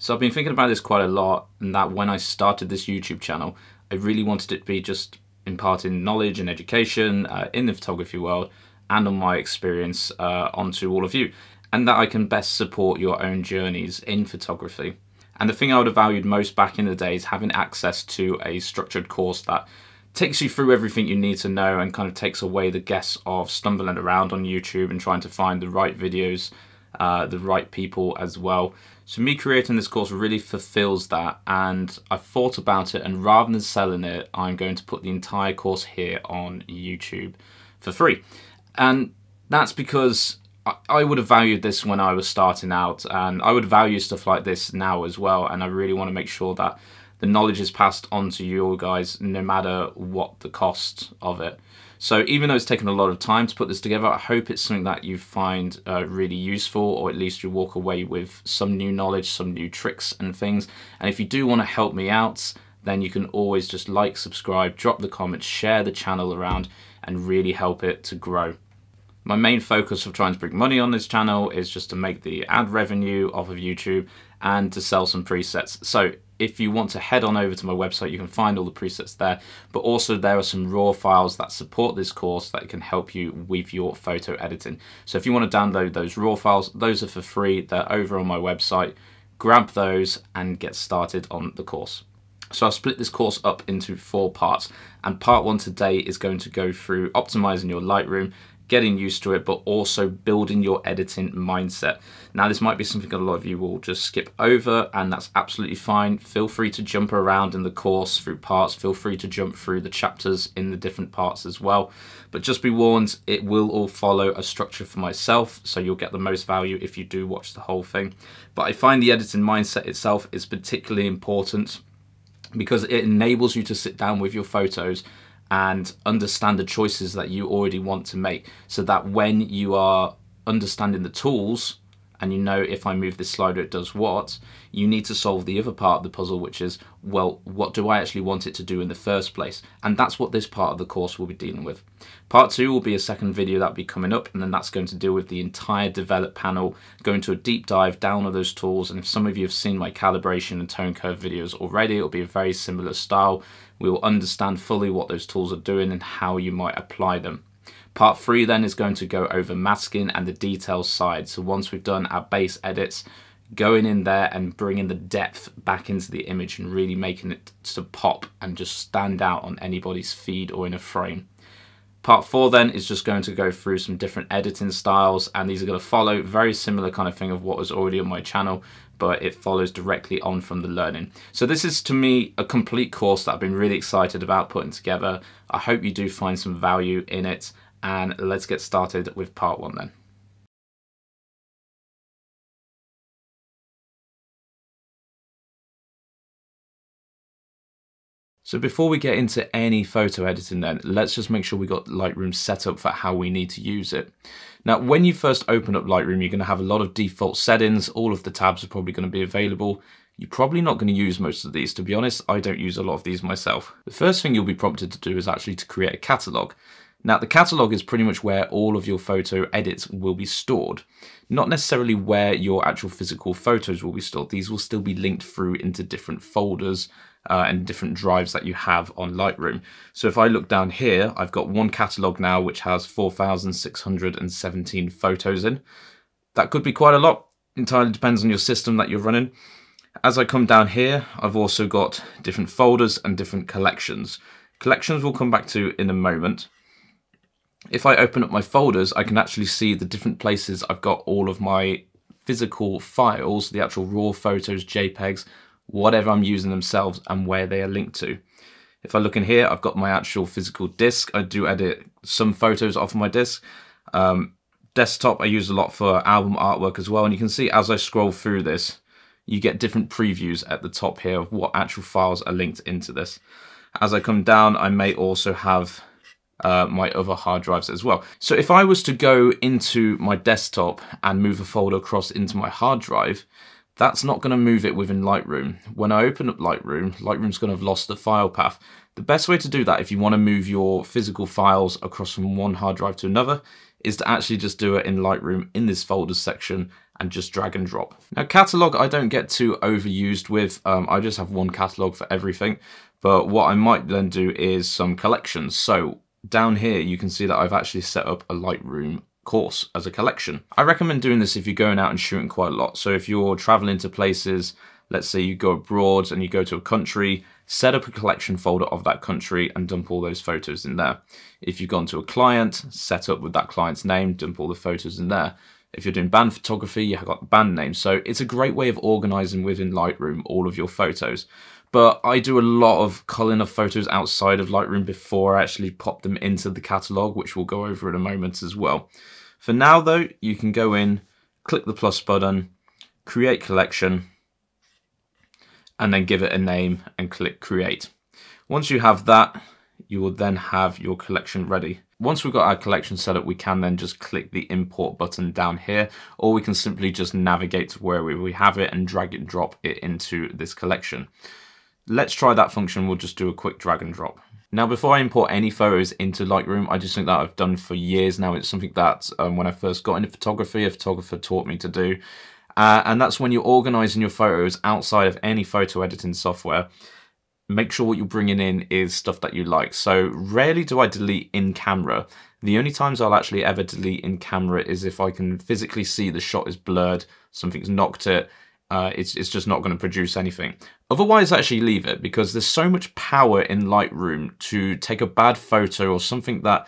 So I've been thinking about this quite a lot, and that when I started this YouTube channel, I really wanted it to be just imparting knowledge and education in the photography world and on my experience onto all of you, and that I can best support your own journeys in photography. And the thing I would have valued most back in the day is having access to a structured course that takes you through everything you need to know and kind of takes away the guess of stumbling around on YouTube and trying to find the right videos, the right people as well. So me creating this course really fulfills that, and I thought about it, and rather than selling it, I'm going to put the entire course here on YouTube for free. And that's because I would have valued this when I was starting out, and I would value stuff like this now as well, and I really want to make sure that the knowledge is passed on to you guys no matter what the cost of it. So even though it's taken a lot of time to put this together, I hope it's something that you find really useful, or at least you walk away with some new knowledge, some new tricks and things. And if you do want to help me out, then you can always just like, subscribe, drop the comments, share the channel around, and really help it to grow. My main focus of trying to bring money on this channel is just to make the ad revenue off of YouTube and to sell some presets. So if you want to head on over to my website, you can find all the presets there, but also there are some raw files that support this course that can help you with your photo editing. So if you want to download those raw files, those are for free. They're over on my website. Grab those and get started on the course. So I've split this course up into 4 parts, and part 1 today is going to go through optimizing your Lightroom, getting used to it, but also building your editing mindset. Now, this might be something a lot of you will just skip over, and that's absolutely fine. Feel free to jump around in the course through parts. Feel free to jump through the chapters in the different parts as well. But just be warned, it will all follow a structure for myself, so you'll get the most value if you do watch the whole thing. But I find the editing mindset itself is particularly important because it enables you to sit down with your photos and understand the choices that you already want to make, so that when you are understanding the tools and you know, if I move this slider it does what, you need to solve the other part of the puzzle, which is, well, what do I actually want it to do in the first place? And that's what this part of the course will be dealing with. Part 2 will be a second video that'll be coming up, and then that's going to deal with the entire develop panel, go into a deep dive down on those tools. And if some of you have seen my calibration and tone curve videos already, it'll be a very similar style. We will understand fully what those tools are doing and how you might apply them. Part 3 then is going to go over masking and the details side. So once we've done our base edits, going in there and bringing the depth back into the image and really making it to pop and just stand out on anybody's feed or in a frame. Part 4 then is just going to go through some different editing styles, and these are going to follow very similar kind of thing of what was already on my channel, but it follows directly on from the learning. So this is, to me, a complete course that I've been really excited about putting together. I hope you do find some value in it, and let's get started with part 1 then. So before we get into any photo editing then, let's just make sure we got Lightroom set up for how we need to use it. Now, when you first open up Lightroom, you're going to have a lot of default settings. All of the tabs are probably going to be available. You're probably not going to use most of these. To be honest, I don't use a lot of these myself. The first thing you'll be prompted to do is actually to create a catalog. Now, the catalog is pretty much where all of your photo edits will be stored. Not necessarily where your actual physical photos will be stored. These will still be linked through into different folders and different drives that you have on Lightroom. So if I look down here, I've got one catalog now which has 4,617 photos in. That could be quite a lot. Entirely depends on your system that you're running. As I come down here, I've also got different folders and different collections. Collections we'll come back to in a moment. If I open up my folders, I can actually see the different places I've got all of my physical files, the actual raw photos, JPEGs, whatever I'm using themselves, and where they are linked to. If I look in here, I've got my actual physical disk. I do edit some photos off of my disk. Desktop I use a lot for album artwork as well, and you can see as I scroll through this, you get different previews at the top here of what actual files are linked into this. As I come down, I may also have my other hard drives as well. So if I was to go into my desktop and move a folder across into my hard drive, that's not going to move it within Lightroom. When I open up Lightroom, Lightroom's going to have lost the file path. The best way to do that, if you want to move your physical files across from one hard drive to another, is to actually just do it in Lightroom in this folders section and just drag and drop. Now catalog I don't get too overused with, I just have one catalog for everything, but what I might then do is some collections. So down here you can see that I've actually set up a Lightroom course as a collection. I recommend doing this if you're going out and shooting quite a lot. So if you're traveling to places, let's say you go abroad and you go to a country, set up a collection folder of that country and dump all those photos in there. If you've gone to a client, set up with that client's name, dump all the photos in there. If you're doing band photography, you've got the band name. So it's a great way of organizing within Lightroom all of your photos. But I do a lot of culling of photos outside of Lightroom before I actually pop them into the catalog, which we'll go over in a moment as well. For now though, you can go in, click the plus button, create collection, and then give it a name and click create. Once you have that, you will then have your collection ready. Once we've got our collection set up, we can then just click the import button down here, or we can simply just navigate to where we have it and drag and drop it into this collection. Let's try that function. We'll just do a quick drag and drop. Now, before I import any photos into Lightroom, I just think that I've done for years now. It's something that when I first got into photography, a photographer taught me to do. And that's when you're organizing your photos outside of any photo editing software, make sure what you're bringing in is stuff that you like. So rarely do I delete in camera. The only times I'll actually ever delete in camera is if I can physically see the shot is blurred, something's knocked it, it's just not going to produce anything. Otherwise, actually leave it, because there's so much power in Lightroom to take a bad photo or something that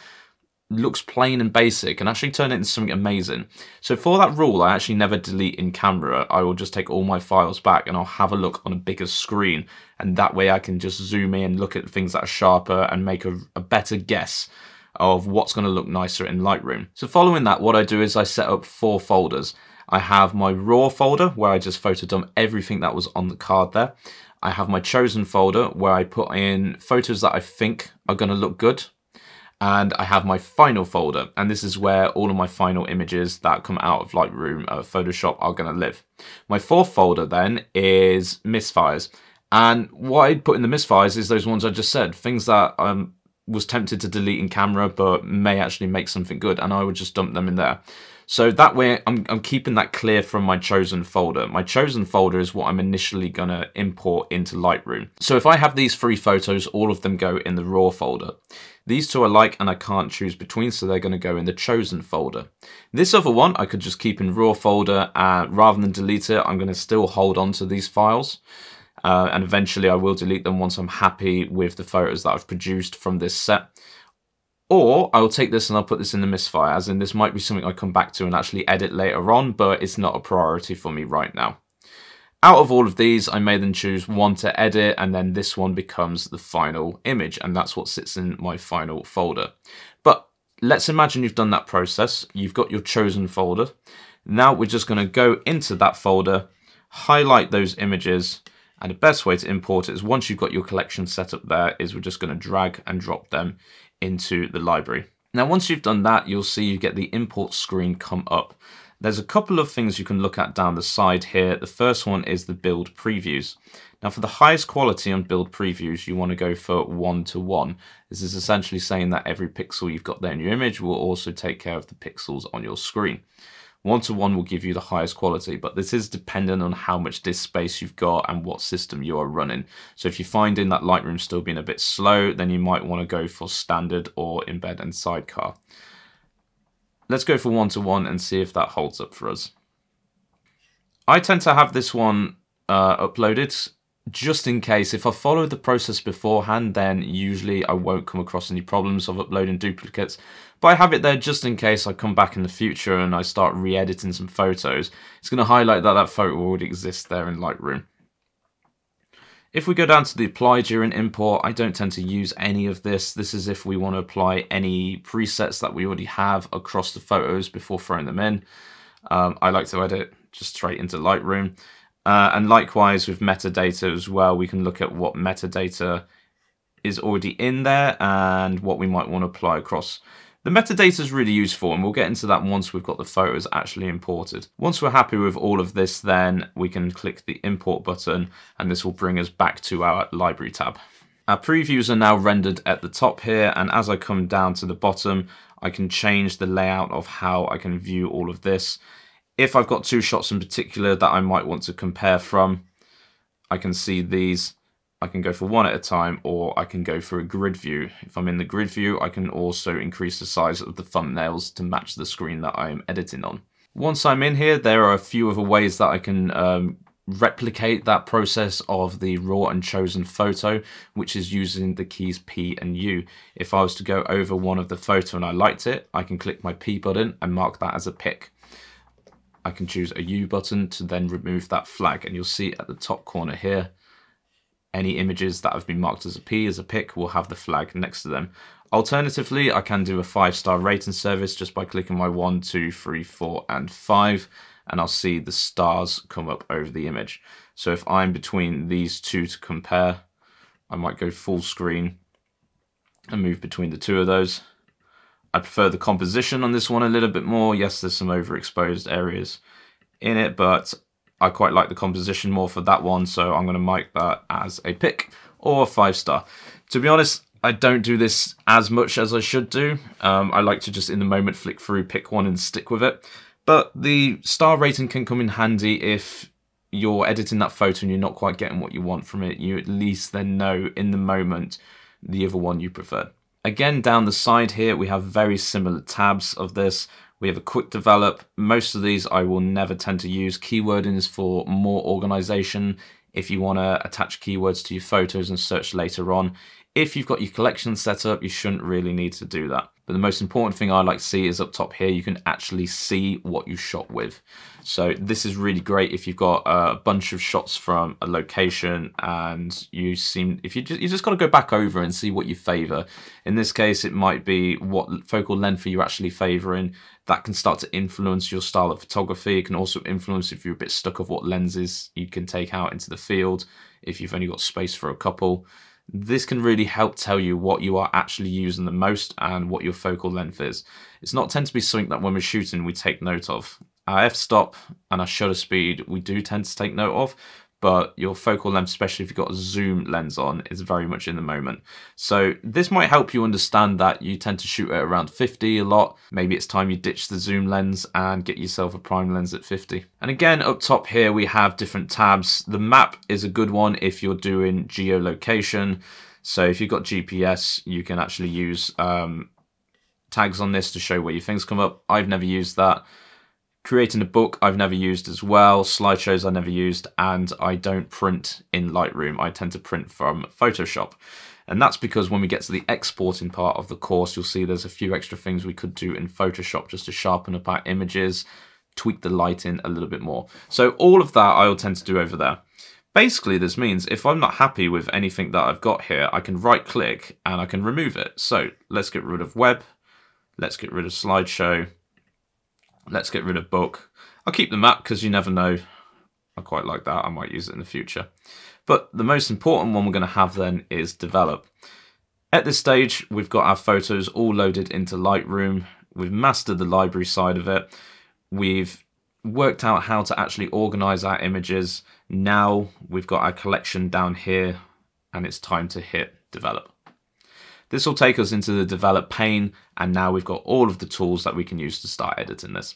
looks plain and basic and actually turn it into something amazing. So for that rule, I actually never delete in camera. I will just take all my files back and I'll have a look on a bigger screen, and that way I can just zoom in, look at things that are sharper and make a better guess of what's going to look nicer in Lightroom. So following that, what I do is I set up 4 folders. I have my raw folder where I just photo dump everything that was on the card there. I have my chosen folder where I put in photos that I think are going to look good. And I have my final folder, and this is where all of my final images that come out of Lightroom Photoshop are going to live. My 4th folder then is misfires, and what I put in the misfires is those ones I just said, things that was tempted to delete in camera but may actually make something good, and I would just dump them in there. So that way I'm keeping that clear from my chosen folder. My chosen folder is what I'm initially going to import into Lightroom. So if I have these 3 photos, all of them go in the raw folder. These 2 I like and I can't choose between, so they're going to go in the chosen folder. This other one I could just keep in raw folder, rather than delete it. I'm going to still hold on to these files. And eventually I will delete them once I'm happy with the photos that I've produced from this set. Or I'll take this and I'll put this in the misfire, as in this might be something I come back to and actually edit later on, but it's not a priority for me right now. Out of all of these, I may then choose one to edit, and then this one becomes the final image, and that's what sits in my final folder. But let's imagine you've done that process. You've got your chosen folder. Now we're just going to go into that folder, highlight those images, and the best way to import it is once you've got your collection set up there, is we're just going to drag and drop them into the library. Now once you've done that, you'll see you get the import screen come up. There's a couple of things you can look at down the side here. The first one is the build previews. Now for the highest quality on build previews, you want to go for 1:1. This is essentially saying that every pixel you've got there in your image will also take care of the pixels on your screen. 1:1 will give you the highest quality, but this is dependent on how much disk space you've got and what system you are running. So if you're finding that Lightroom's still being a bit slow, then you might want to go for standard or embed and sidecar. Let's go for 1:1 and see if that holds up for us. I tend to have this one uploaded just in case. If I follow the process beforehand, then usually I won't come across any problems of uploading duplicates. But I have it there just in case I come back in the future and I start re-editing some photos. It's going to highlight that that photo already exists there in Lightroom. If we go down to the apply during import, I don't tend to use any of this. This is if we want to apply any presets that we already have across the photos before throwing them in. I like to edit just straight into Lightroom. And likewise with metadata as well, we can look at what metadata is already in there and what we might want to apply across. The metadata is really useful, and we'll get into that once we've got the photos actually imported. Once we're happy with all of this, then we can click the import button, and this will bring us back to our library tab. Our previews are now rendered at the top here, and as I come down to the bottom, I can change the layout of how I can view all of this. If I've got two shots in particular that I might want to compare from, I can see these. I can go for one at a time, or I can go for a grid view. If I'm in the grid view, I can also increase the size of the thumbnails to match the screen that I am editing on. Once I'm in here, there are a few other ways that I can replicate that process of the raw and chosen photo, which is using the keys P and U. If I was to go over one of the photo and I liked it, I can click my P button and mark that as a pick. I can choose a U button to then remove that flag, and you'll see at the top corner here, any images that have been marked as a P, as a pick, will have the flag next to them. Alternatively, I can do a 5-star rating service just by clicking my 1, 2, 3, 4, and 5, and I'll see the stars come up over the image. So if I'm between these two to compare, I might go full screen and move between the two of those. I prefer the composition on this one a little bit more. Yes, there's some overexposed areas in it, but I quite like the composition more for that one, so I'm going to mark that as a pick or a 5-star. To be honest, I don't do this as much as I should do. I like to just in the moment flick through, pick one and stick with it. But the star rating can come in handy if you're editing that photo and you're not quite getting what you want from it. You at least then know in the moment the other one you preferred. Again, down the side here, we have very similar tabs of this. We have a quick develop. Most of these I will never tend to use. Keywording is for more organization. If you want to attach keywords to your photos and search later on. If you've got your collection set up, you shouldn't really need to do that. But the most important thing I like to see is up top here, you can actually see what you shot with. So this is really great if you've got a bunch of shots from a location and you just got to go back over and see what you favor. In this case, it might be what focal length are you actually favoring. That can start to influence your style of photography. It can also influence if you're a bit stuck of what lenses you can take out into the field, if you've only got space for a couple. This can really help tell you what you are actually using the most and what your focal length is. It's not tend to be something that when we're shooting we take note of. Our f-stop and our shutter speed we do tend to take note of, but your focal length, especially if you've got a zoom lens on, is very much in the moment. So this might help you understand that you tend to shoot at around 50 a lot. Maybe it's time you ditch the zoom lens and get yourself a prime lens at 50. And again, up top here we have different tabs. The map is a good one if you're doing geolocation. So if you've got GPS, you can actually use tags on this to show where your things come up. I've never used that. Creating a book I've never used as well, slideshows I never used, and I don't print in Lightroom. I tend to print from Photoshop. And that's because when we get to the exporting part of the course, you'll see there's a few extra things we could do in Photoshop just to sharpen up our images, tweak the lighting a little bit more. So all of that I will tend to do over there. Basically, this means if I'm not happy with anything that I've got here, I can right click and I can remove it. So let's get rid of web, let's get rid of slideshow, let's get rid of book. I'll keep the map because you never know. I quite like that. I might use it in the future. But the most important one we're going to have then is develop. At this stage, we've got our photos all loaded into Lightroom. We've mastered the library side of it. We've worked out how to actually organize our images. Now we've got our collection down here and it's time to hit develop. This will take us into the develop pane, and now we've got all of the tools that we can use to start editing this.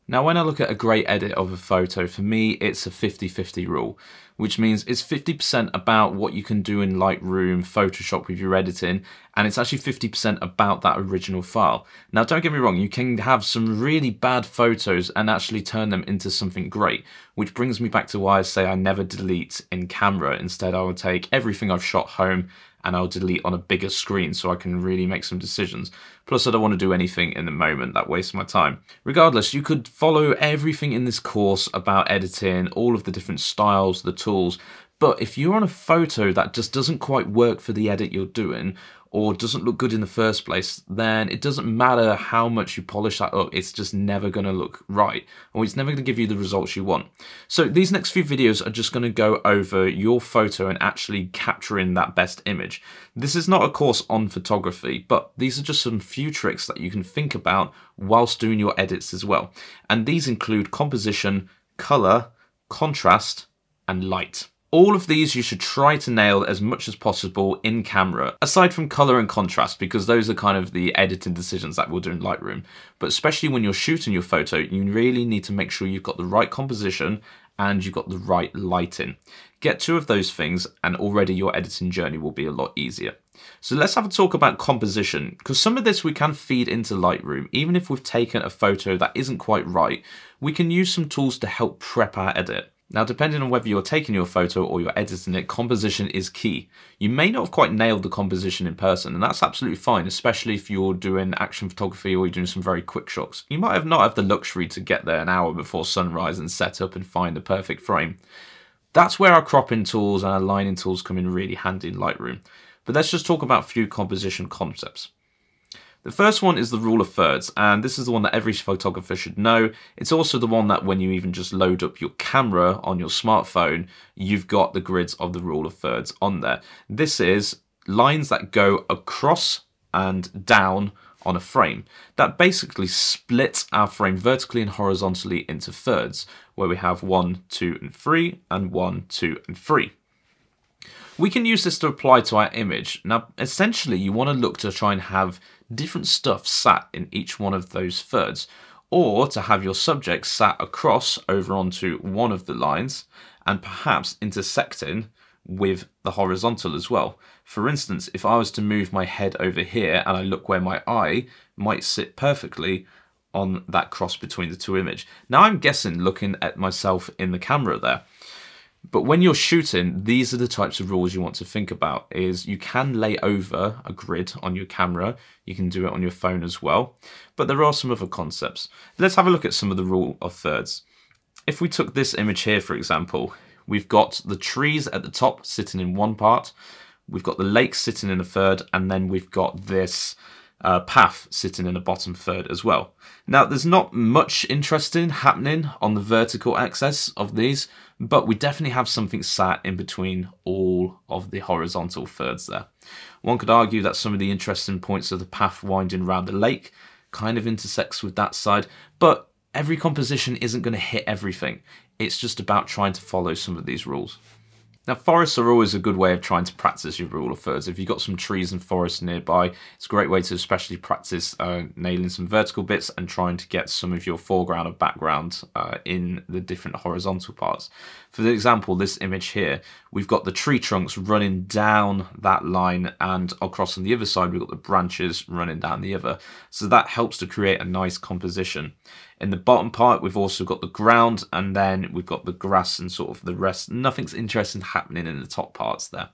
Now, when I look at a great edit of a photo, for me, it's a 50-50 rule, which means it's 50% about what you can do in Lightroom, Photoshop with your editing, and it's actually 50% about that original file. Now, don't get me wrong, you can have some really bad photos and actually turn them into something great, which brings me back to why I say I never delete in camera. Instead, I will take everything I've shot home and I'll delete on a bigger screen so I can really make some decisions. Plus, I don't want to do anything in the moment that wastes my time. Regardless, you could follow everything in this course about editing, all of the different styles, the tools, but if you're on a photo that just doesn't quite work for the edit you're doing, or doesn't look good in the first place, then it doesn't matter how much you polish that up, it's just never going to look right, or it's never going to give you the results you want. So these next few videos are just going to go over your photo and actually capturing that best image. This is not a course on photography, but these are just some few tricks that you can think about whilst doing your edits as well. And these include composition, color, contrast, and light. All of these you should try to nail as much as possible in camera, aside from color and contrast, because those are kind of the editing decisions that we'll do in Lightroom. But especially when you're shooting your photo, you really need to make sure you've got the right composition and you've got the right lighting. Get two of those things and already your editing journey will be a lot easier. So let's have a talk about composition, because some of this we can feed into Lightroom. Even if we've taken a photo that isn't quite right, we can use some tools to help prep our edit. Now, depending on whether you're taking your photo or you're editing it, composition is key. You may not have quite nailed the composition in person, and that's absolutely fine, especially if you're doing action photography or you're doing some very quick shots. You might not have the luxury to get there an hour before sunrise and set up and find the perfect frame. That's where our cropping tools and our lining tools come in really handy in Lightroom. But let's just talk about a few composition concepts. The first one is the rule of thirds, and this is the one that every photographer should know. It's also the one that when you even just load up your camera on your smartphone, you've got the grids of the rule of thirds on there. This is lines that go across and down on a frame. That basically splits our frame vertically and horizontally into thirds, where we have 1, 2, and 3, and 1, 2, and 3. We can use this to apply to our image. Now, essentially, you want to look to try and have different stuff sat in each one of those thirds, or to have your subject sat across over onto one of the lines and perhaps intersecting with the horizontal as well. For instance, if I was to move my head over here and I look where my eye might sit perfectly on that cross between the two images. Now I'm guessing looking at myself in the camera there. But when you're shooting, these are the types of rules you want to think about. Is you can lay over a grid on your camera. You can do it on your phone as well. But there are some other concepts. Let's have a look at some of the rule of thirds. If we took this image here, for example, we've got the trees at the top sitting in one part. We've got the lake sitting in a third. And then we've got this path sitting in the bottom third as well. Now, there's not much interesting happening on the vertical axis of these, but we definitely have something sat in between all of the horizontal thirds there. One could argue that some of the interesting points of the path winding around the lake kind of intersects with that side, but every composition isn't going to hit everything. It's just about trying to follow some of these rules. Now, forests are always a good way of trying to practice your rule of thirds. If you've got some trees and forests nearby, it's a great way to especially practice nailing some vertical bits and trying to get some of your foreground or background in the different horizontal parts. For the example, this image here, we've got the tree trunks running down that line, and across on the other side, we've got the branches running down the other. So that helps to create a nice composition. In the bottom part, we've also got the ground, and then we've got the grass and sort of the rest. Nothing's interesting happening in the top parts there.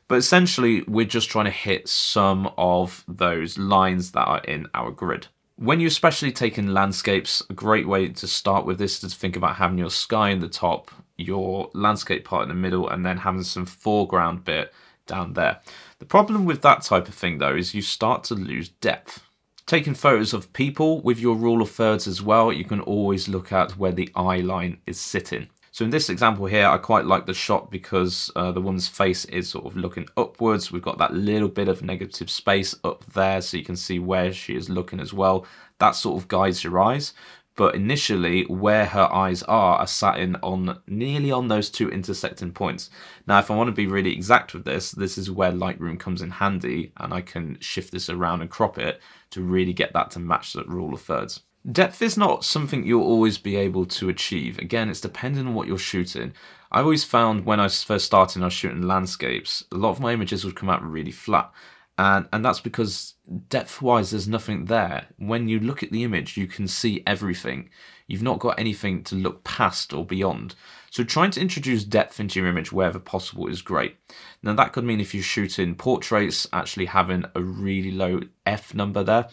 But essentially, we're just trying to hit some of those lines that are in our grid. When you're especially taking landscapes, a great way to start with this is to think about having your sky in the top, your landscape part in the middle, and then having some foreground bit down there. The problem with that type of thing, though, is you start to lose depth. Taking photos of people with your rule of thirds as well, you can always look at where the eye line is sitting. So in this example here, I quite like the shot because the woman's face is sort of looking upwards. We've got that little bit of negative space up there so you can see where she is looking as well. That sort of guides your eyes. But initially, where her eyes are sat in on nearly on those two intersecting points. Now, if I want to be really exact with this, this is where Lightroom comes in handy, and I can shift this around and crop it to really get that to match that rule of thirds. Depth is not something you'll always be able to achieve. Again, it's depending on what you're shooting. I always found when I was first starting, I was shooting landscapes, a lot of my images would come out really flat. And that's because depth-wise, there's nothing there. When you look at the image, you can see everything. You've not got anything to look past or beyond. So trying to introduce depth into your image wherever possible is great. Now that could mean if you shoot in portraits, actually having a really low F number there,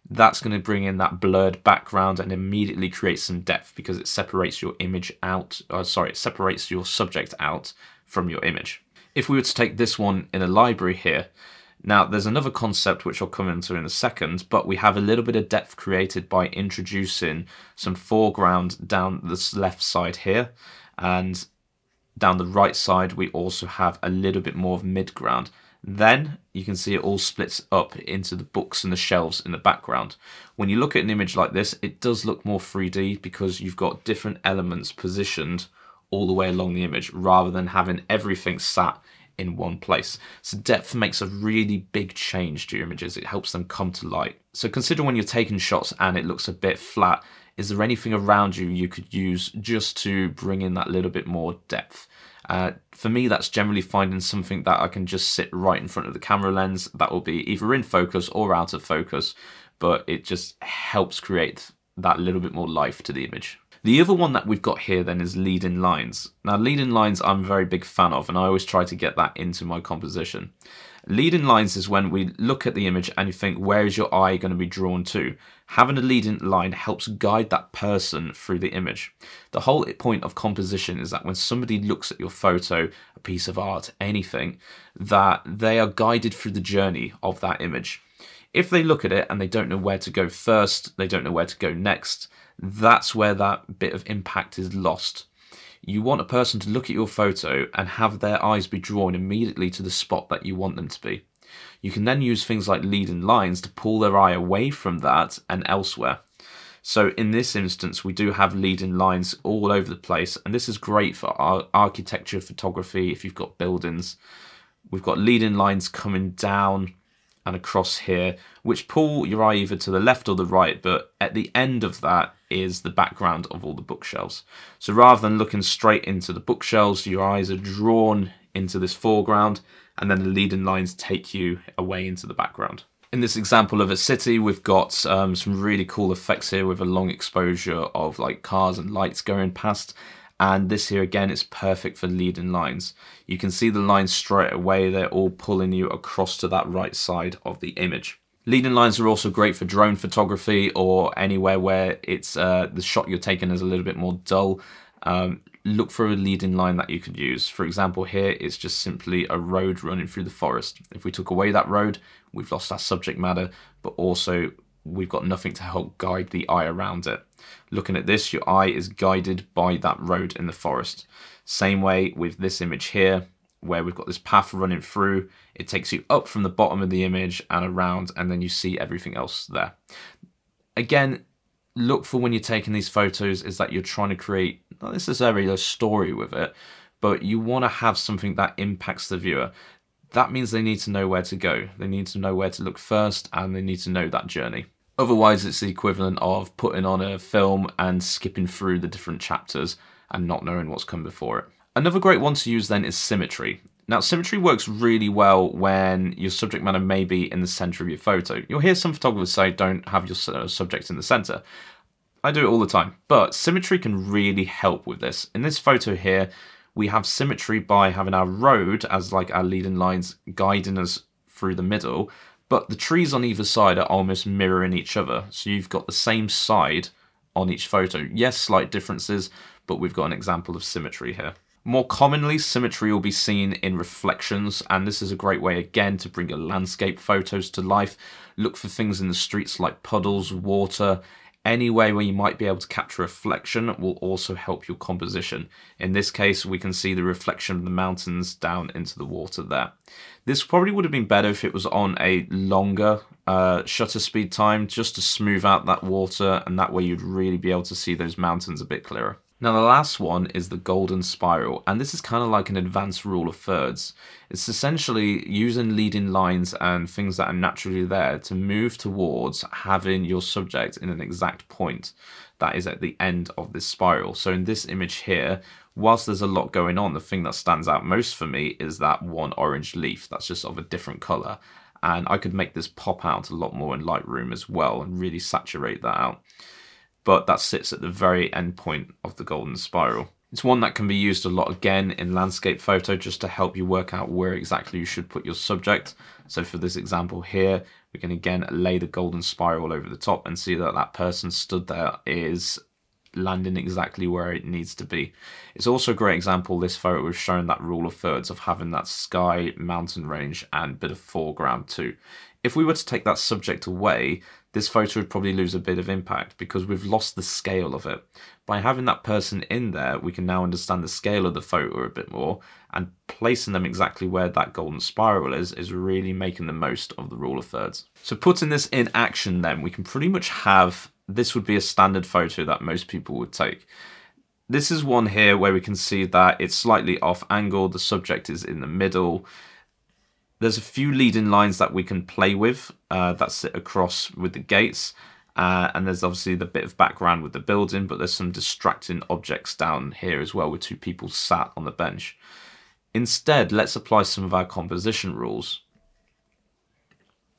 that's going to bring in that blurred background and immediately create some depth because it separates your image out, it separates your subject out from your image. If we were to take this one in a library here, now, there's another concept which I'll come into in a second, but we have a little bit of depth created by introducing some foreground down this left side here, and down the right side we also have a little bit more of midground. Then you can see it all splits up into the books and the shelves in the background. When you look at an image like this, it does look more 3D because you've got different elements positioned all the way along the image rather than having everything sat in one place. So depth makes a really big change to your images. It helps them come to light. So consider when you're taking shots and it looks a bit flat, is there anything around you could use just to bring in that little bit more depth? For me, that's generally finding something that I can just sit right in front of the camera lens that will be either in focus or out of focus, but it just helps create that little bit more life to the image. The other one that we've got here then is lead-in lines. Now lead-in lines I'm a very big fan of, and I always try to get that into my composition. Lead-in lines is when we look at the image and you think, where is your eye going to be drawn to? Having a lead-in line helps guide that person through the image. The whole point of composition is that when somebody looks at your photo, a piece of art, anything, that they are guided through the journey of that image. If they look at it and they don't know where to go first, they don't know where to go next, that's where that bit of impact is lost. You want a person to look at your photo and have their eyes be drawn immediately to the spot that you want them to be. You can then use things like lead-in lines to pull their eye away from that and elsewhere. So in this instance, we do have lead-in lines all over the place, and this is great for architecture, photography, if you've got buildings. We've got lead-in lines coming down and across here, which pull your eye either to the left or the right, but at the end of that is the background of all the bookshelves. So rather than looking straight into the bookshelves, your eyes are drawn into this foreground, and then the lead-in lines take you away into the background. In this example of a city, we've got some really cool effects here with a long exposure of like cars and lights going past. And this here again is perfect for lead-in lines. You can see the lines straight away, they're all pulling you across to that right side of the image. Lead-in lines are also great for drone photography or anywhere where it's the shot you're taking is a little bit more dull. Look for a lead-in line that you could use. For example, here it's just simply a road running through the forest. If we took away that road, we've lost our subject matter, but also we've got nothing to help guide the eye around it. Looking at this, your eye is guided by that road in the forest. Same way with this image here, where we've got this path running through. It takes you up from the bottom of the image and around, and then you see everything else there. Again, look for when you're taking these photos is that you're trying to create, not necessarily a story with it, but you want to have something that impacts the viewer. That means they need to know where to go. They need to know where to look first, and they need to know that journey. Otherwise, it's the equivalent of putting on a film and skipping through the different chapters and not knowing what's come before it. Another great one to use then is symmetry. Now, symmetry works really well when your subject matter may be in the center of your photo. You'll hear some photographers say don't have your subject in the center. I do it all the time, but symmetry can really help with this. In this photo here, we have symmetry by having our road as like our leading lines guiding us through the middle, but the trees on either side are almost mirroring each other. So you've got the same side on each photo. Yes, slight differences, but we've got an example of symmetry here. More commonly, symmetry will be seen in reflections, and this is a great way again to bring your landscape photos to life. Look for things in the streets like puddles, water, anywhere where you might be able to capture reflection will also help your composition. In this case, we can see the reflection of the mountains down into the water there. This probably would have been better if it was on a longer shutter speed time, just to smooth out that water, and that way you'd really be able to see those mountains a bit clearer. Now the last one is the golden spiral, and this is kind of like an advanced rule of thirds. It's essentially using leading lines and things that are naturally there to move towards having your subject in an exact point that is at the end of this spiral. So in this image here, whilst there's a lot going on, the thing that stands out most for me is that one orange leaf that's just of a different color. And I could make this pop out a lot more in Lightroom as well and really saturate that out. But that sits at the very end point of the golden spiral. It's one that can be used a lot again in landscape photo just to help you work out where exactly you should put your subject. So for this example here, we can again lay the golden spiral over the top and see that that person stood there is landing exactly where it needs to be. It's also a great example, this photo was showing that rule of thirds of having that sky, mountain range and bit of foreground too. If we were to take that subject away, this photo would probably lose a bit of impact because we've lost the scale of it. By having that person in there, we can now understand the scale of the photo a bit more, and placing them exactly where that golden spiral is really making the most of the rule of thirds. So putting this in action then, we can pretty much have, this would be a standard photo that most people would take. This is one here where we can see that it's slightly off angle, the subject is in the middle. There's a few leading lines that we can play with that sit across with the gates. And there's obviously the bit of background with the building, but there's some distracting objects down here as well with two people sat on the bench. Instead, let's apply some of our composition rules.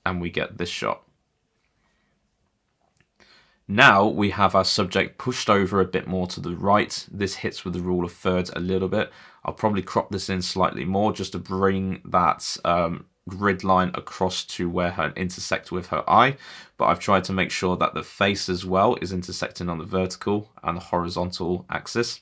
And we get this shot. Now we have our subject pushed over a bit more to the right. This hits with the rule of thirds a little bit. I'll probably crop this in slightly more just to bring that grid line across to where her intersect with her eye. But I've tried to make sure that the face as well is intersecting on the vertical and the horizontal axis.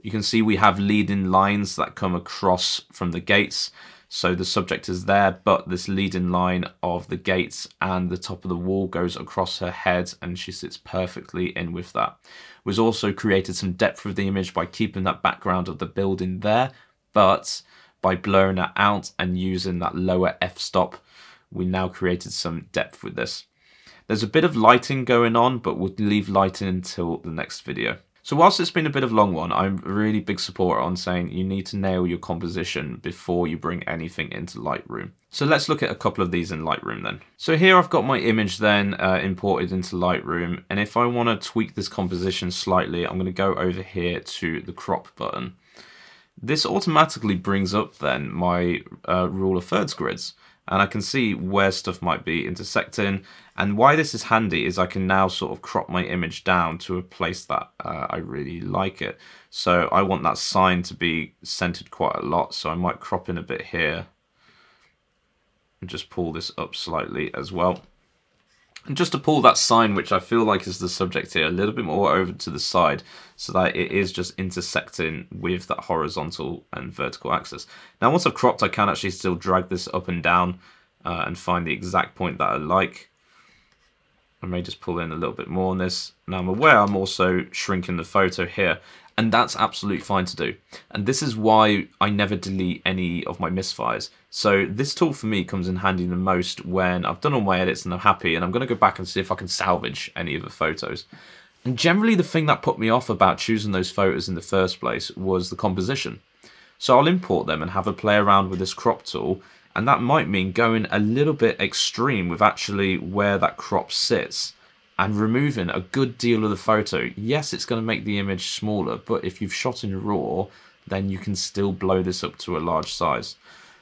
You can see we have leading lines that come across from the gates. So the subject is there, but this leading line of the gates and the top of the wall goes across her head, and she sits perfectly in with that. We've also created some depth with the image by keeping that background of the building there, but by blurring it out and using that lower f-stop, we now created some depth with this. There's a bit of lighting going on, but we'll leave lighting until the next video. So whilst it's been a bit of a long one, I'm a really big supporter on saying you need to nail your composition before you bring anything into Lightroom. So let's look at a couple of these in Lightroom then. So here I've got my image then imported into Lightroom, and if I want to tweak this composition slightly, I'm going to go over here to the crop button. This automatically brings up then my rule of thirds grids, and I can see where stuff might be intersecting. And why this is handy is I can now sort of crop my image down to a place that I really like it. So I want that sign to be centered quite a lot, so I might crop in a bit here and just pull this up slightly as well. And just to pull that sign, which I feel like is the subject here, a little bit more over to the side so that it is just intersecting with that horizontal and vertical axis. Now once I've cropped, I can actually still drag this up and down and find the exact point that I like. I may just pull in a little bit more on this. Now I'm aware I'm also shrinking the photo here, and that's absolutely fine to do. And this is why I never delete any of my misfires. So this tool for me comes in handy the most when I've done all my edits and I'm happy, and I'm going to go back and see if I can salvage any of the photos. And generally the thing that put me off about choosing those photos in the first place was the composition. So I'll import them and have a play around with this crop tool, and that might mean going a little bit extreme with actually where that crop sits and removing a good deal of the photo. Yes, it's going to make the image smaller, but if you've shot in RAW, then you can still blow this up to a large size.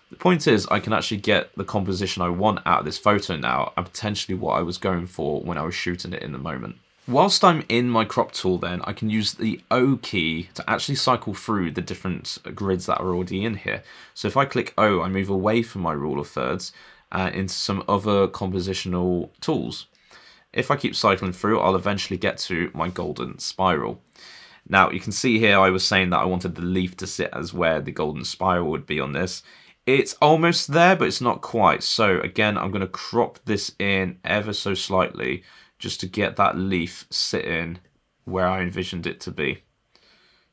The point is, I can actually get the composition I want out of this photo now, and potentially what I was going for when I was shooting it in the moment. Whilst I'm in my crop tool then, I can use the O key to actually cycle through the different grids that are already in here. So if I click O, I move away from my rule of thirds into some other compositional tools. If I keep cycling through, I'll eventually get to my golden spiral. Now you can see here I was saying that I wanted the leaf to sit as where the golden spiral would be on this. It's almost there, but it's not quite. So again, I'm going to crop this in ever so slightly just to get that leaf sitting where I envisioned it to be.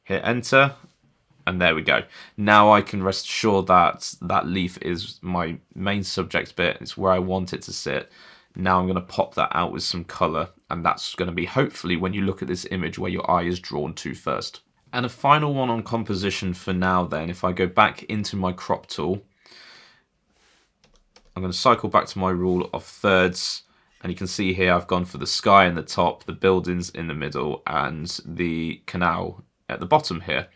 Hit enter, and there we go. Now I can rest assured that that leaf is my main subject bit. It's where I want it to sit. Now I'm going to pop that out with some color, and that's going to be hopefully when you look at this image where your eye is drawn to first. And a final one on composition for now then, if I go back into my crop tool, I'm going to cycle back to my rule of thirds, and you can see here I've gone for the sky in the top, the buildings in the middle, and the canal at the bottom here.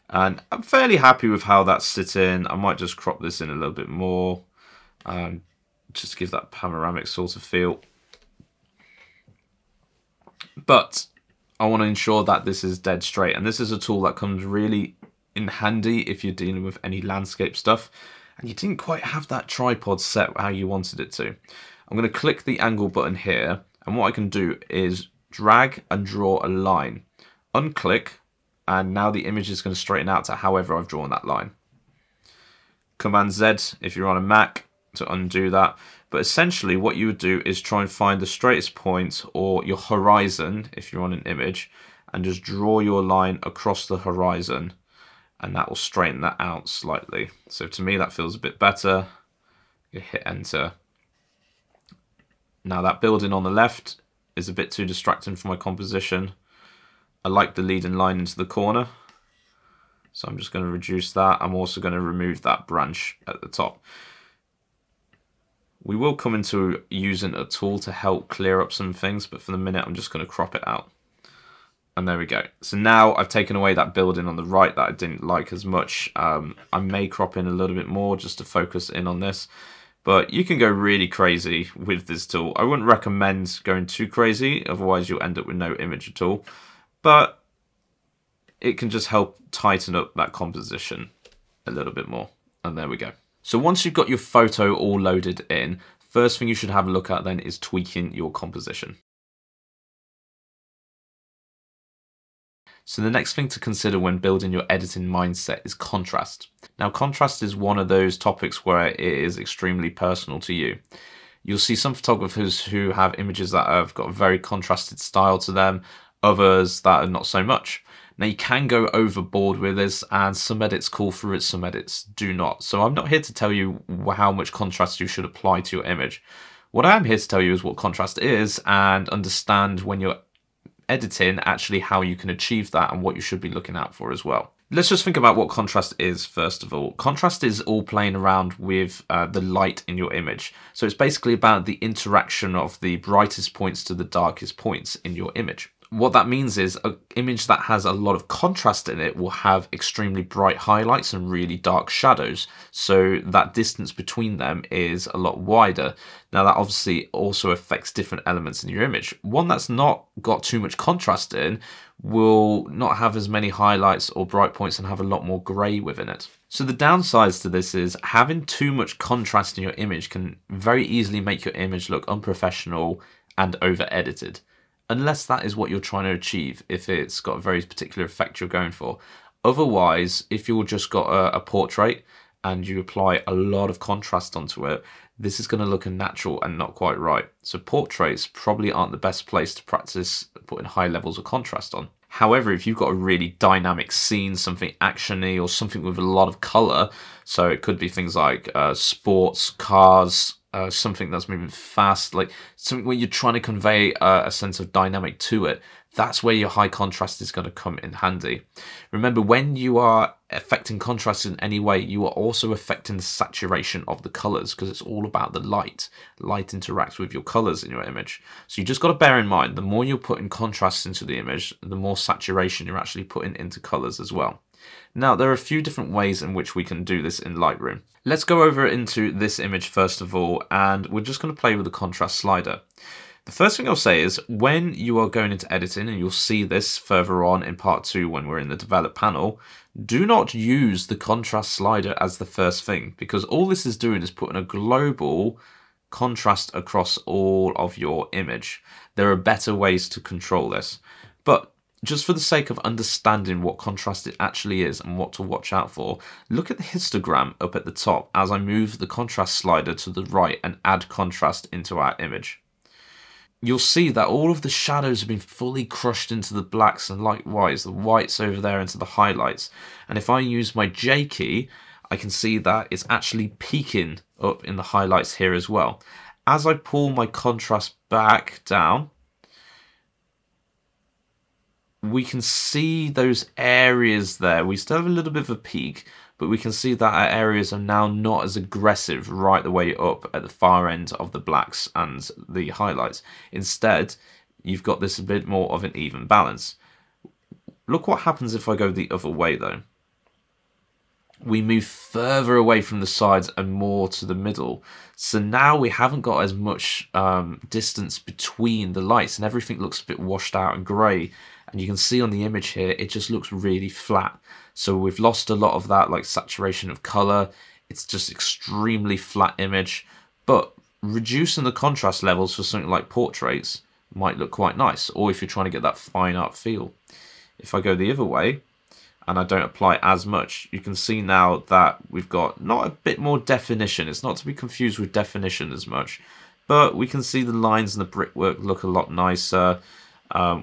And I'm fairly happy with how that's sitting. I might just crop this in a little bit more, just to give that panoramic sort of feel. But I want to ensure that this is dead straight, and this is a tool that comes really in handy if you're dealing with any landscape stuff and you didn't quite have that tripod set how you wanted it to. I'm going to click the angle button here, and what I can do is drag and draw a line. Unclick, and now the image is going to straighten out to however I've drawn that line. Command Z if you're on a Mac to undo that. But essentially what you would do is try and find the straightest point, or your horizon if you're on an image, and just draw your line across the horizon, and that will straighten that out slightly. So to me that feels a bit better. You hit enter. Now that building on the left is a bit too distracting for my composition. I like the leading line into the corner. So I'm just going to reduce that. I'm also going to remove that branch at the top. We will come into using a tool to help clear up some things, but for the minute I'm just going to crop it out. And there we go. So now I've taken away that building on the right that I didn't like as much. I may crop in a little bit more just to focus in on this. But you can go really crazy with this tool. I wouldn't recommend going too crazy, otherwise you'll end up with no image at all. But it can just help tighten up that composition a little bit more. And there we go. So once you've got your photo all loaded in, first thing you should have a look at then is tweaking your composition. So the next thing to consider when building your editing mindset is contrast. Now, contrast is one of those topics where it is extremely personal to you. You'll see some photographers who have images that have got a very contrasted style to them, others that are not so much. Now, you can go overboard with this, and some edits call for it, some edits do not. So I'm not here to tell you how much contrast you should apply to your image. What I am here to tell you is what contrast is, and understand when you're editing actually how you can achieve that and what you should be looking out for as well. Let's just think about what contrast is first of all. Contrast is all playing around with the light in your image. So it's basically about the interaction of the brightest points to the darkest points in your image. What that means is an image that has a lot of contrast in it will have extremely bright highlights and really dark shadows. So that distance between them is a lot wider. Now that obviously also affects different elements in your image. One that's not got too much contrast in will not have as many highlights or bright points and have a lot more grey within it. So the downsides to this is having too much contrast in your image can very easily make your image look unprofessional and over edited. Unless that is what you're trying to achieve, if it's got a very particular effect you're going for. Otherwise, if you've just got a portrait and you apply a lot of contrast onto it, this is going to look unnatural and not quite right. So portraits probably aren't the best place to practice putting high levels of contrast on. However, if you've got a really dynamic scene, something actiony or something with a lot of colour, so it could be things like sports, cars, something that's moving fast, like something where you're trying to convey a sense of dynamic to it, that's where your high contrast is going to come in handy. Remember, when you are affecting contrast in any way, you are also affecting the saturation of the colours, because it's all about the light. Light interacts with your colours in your image. So you just got to bear in mind, the more you're putting contrast into the image, the more saturation you're actually putting into colours as well. Now, there are a few different ways in which we can do this in Lightroom. Let's go over into this image first of all, and we're just going to play with the contrast slider. The first thing I'll say is when you are going into editing, and you'll see this further on in part 2 when we're in the develop panel, do not use the contrast slider as the first thing, because all this is doing is putting a global contrast across all of your image. There are better ways to control this, but just for the sake of understanding what contrast it actually is and what to watch out for, look at the histogram up at the top as I move the contrast slider to the right and add contrast into our image. You'll see that all of the shadows have been fully crushed into the blacks, and likewise the whites over there into the highlights. And if I use my J key, I can see that it's actually peaking up in the highlights here as well. As I pull my contrast back down, we can see those areas there. We still have a little bit of a peak, but we can see that our areas are now not as aggressive right the way up at the far end of the blacks and the highlights. Instead, you've got this a bit more of an even balance. Look what happens if I go the other way though. We move further away from the sides and more to the middle. So now we haven't got as much distance between the lights, and everything looks a bit washed out and grey. And you can see on the image here, it just looks really flat. So we've lost a lot of that like saturation of colour. It's just extremely flat image. But reducing the contrast levels for something like portraits might look quite nice, or if you're trying to get that fine art feel. If I go the other way, and I don't apply as much, you can see now that we've got not a bit more definition. It's not to be confused with definition as much, but we can see the lines and the brickwork look a lot nicer.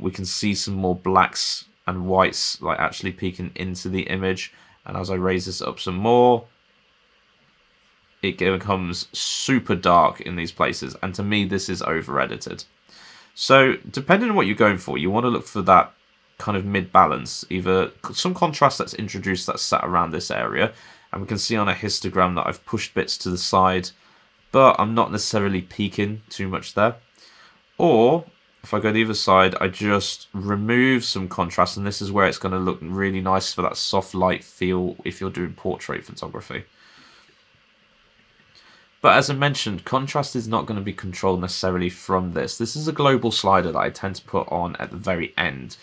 We can see some more blacks and whites like actually peeking into the image, and as I raise this up some more, it becomes super dark in these places, and to me this is over edited. So depending on what you're going for, you want to look for that kind of mid-balance, either some contrast that's introduced that's sat around this area, and we can see on a histogram that I've pushed bits to the side, but I'm not necessarily peaking too much there. Or if I go the other side, I just remove some contrast, and this is where it's going to look really nice for that soft light feel if you're doing portrait photography. But as I mentioned, contrast is not going to be controlled necessarily from this. This is a global slider that I tend to put on at the very end,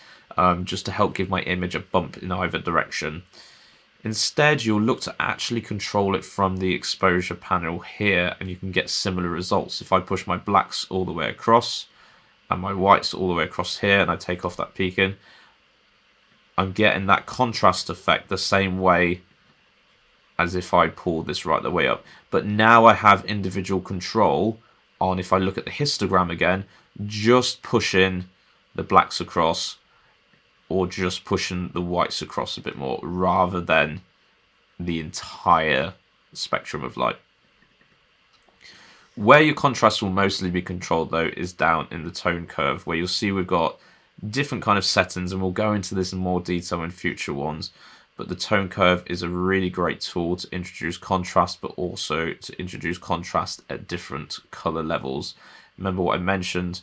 just to help give my image a bump in either direction. Instead, you'll look to actually control it from the exposure panel here, and you can get similar results. If I push my blacks all the way across, and my whites all the way across here, and I take off that peaking, I'm getting that contrast effect the same way as if I pulled this right the way up. But now I have individual control on, if I look at the histogram again, just pushing the blacks across or just pushing the whites across a bit more rather than the entire spectrum of light. Where your contrast will mostly be controlled though is down in the tone curve, where you'll see we've got different kind of settings, and we'll go into this in more detail in future ones. But the tone curve is a really great tool to introduce contrast, but also to introduce contrast at different color levels. Remember what I mentioned,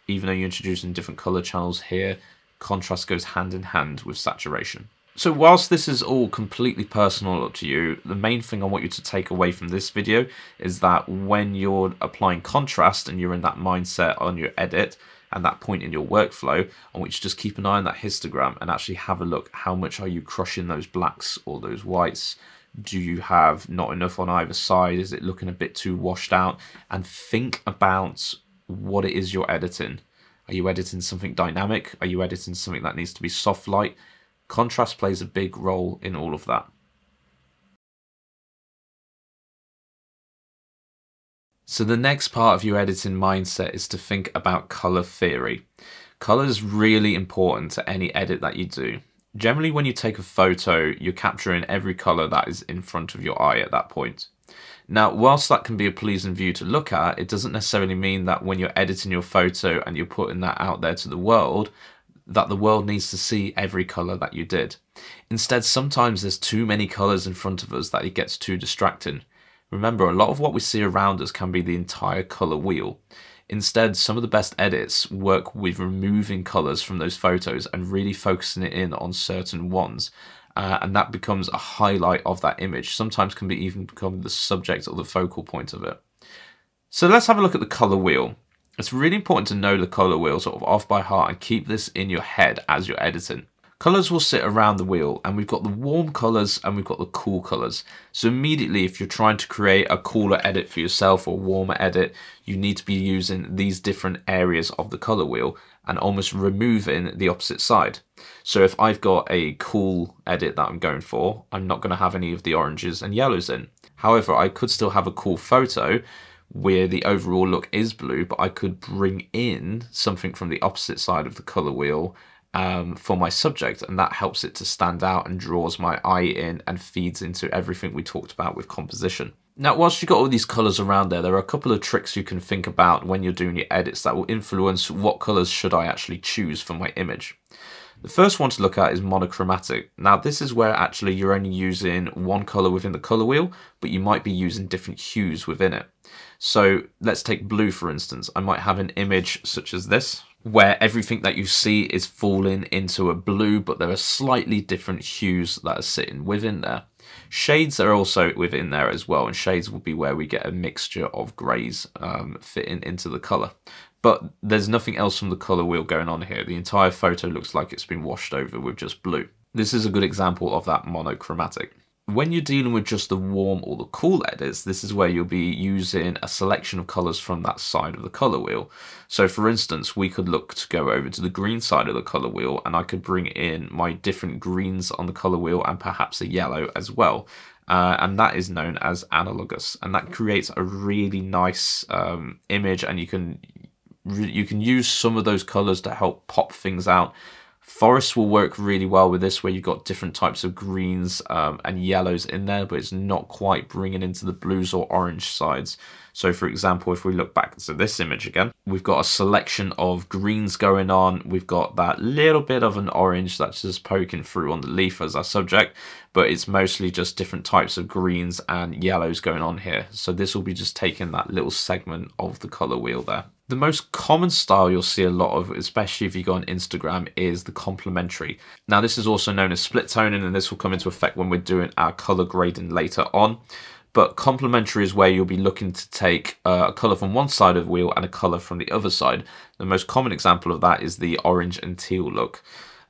even though you're introducing different color channels here, contrast goes hand in hand with saturation. So whilst this is all completely personal up to you, the main thing I want you to take away from this video is that when you're applying contrast and you're in that mindset on your edit, and that point in your workflow, I want you to just keep an eye on that histogram and actually have a look. How much are you crushing those blacks or those whites? Do you have not enough on either side? Is it looking a bit too washed out? And think about what it is you're editing. Are you editing something dynamic? Are you editing something that needs to be soft light? Contrast plays a big role in all of that. So the next part of your editing mindset is to think about color theory. Color is really important to any edit that you do. Generally, when you take a photo, you're capturing every color that is in front of your eye at that point. Now, whilst that can be a pleasing view to look at, it doesn't necessarily mean that when you're editing your photo and you're putting that out there to the world, that the world needs to see every color that you did. Instead, sometimes there's too many colors in front of us that it gets too distracting. Remember, a lot of what we see around us can be the entire color wheel. Instead, some of the best edits work with removing colors from those photos and really focusing it in on certain ones. And that becomes a highlight of that image. Sometimes can be even become the subject or the focal point of it. So let's have a look at the color wheel. It's really important to know the color wheel sort of off by heart and keep this in your head as you're editing. Colors will sit around the wheel, and we've got the warm colors and we've got the cool colors. So immediately, if you're trying to create a cooler edit for yourself or warmer edit, you need to be using these different areas of the color wheel and almost removing the opposite side. So if I've got a cool edit that I'm going for, I'm not going to have any of the oranges and yellows in. However, I could still have a cool photo where the overall look is blue, but I could bring in something from the opposite side of the color wheel for my subject, and that helps it to stand out and draws my eye in and feeds into everything we talked about with composition. Now, whilst you've got all these colors around there are a couple of tricks you can think about when you're doing your edits that will influence what colors should I actually choose for my image. The first one to look at is monochromatic. Now, this is where actually you're only using one color within the color wheel, but you might be using different hues within it. So let's take blue, for instance. I might have an image such as this, where everything that you see is falling into a blue, but there are slightly different hues that are sitting within there. Shades are also within there as well, and shades will be where we get a mixture of greys fitting into the color. But there's nothing else from the color wheel going on here. The entire photo looks like it's been washed over with just blue. This is a good example of that monochromatic. When you're dealing with just the warm or the cool edits, this is where you'll be using a selection of colors from that side of the color wheel. So for instance, we could look to go over to the green side of the color wheel, and I could bring in my different greens on the color wheel and perhaps a yellow as well. And that is known as analogous, and that creates a really nice image, and you can use some of those colors to help pop things out Forests will work really well with this, where you've got different types of greens and yellows in there, but it's not quite bringing into the blues or orange sides. So for example, if we look back to this image again, we've got a selection of greens going on. We've got that little bit of an orange that's just poking through on the leaf as our subject, but it's mostly just different types of greens and yellows going on here. So this will be just taking that little segment of the color wheel there. The most common style you'll see a lot of, especially if you go on Instagram, is the complementary. Now this is also known as split toning, and this will come into effect when we're doing our color grading later on. But complementary is where you'll be looking to take a color from one side of the wheel and a color from the other side. The most common example of that is the orange and teal look.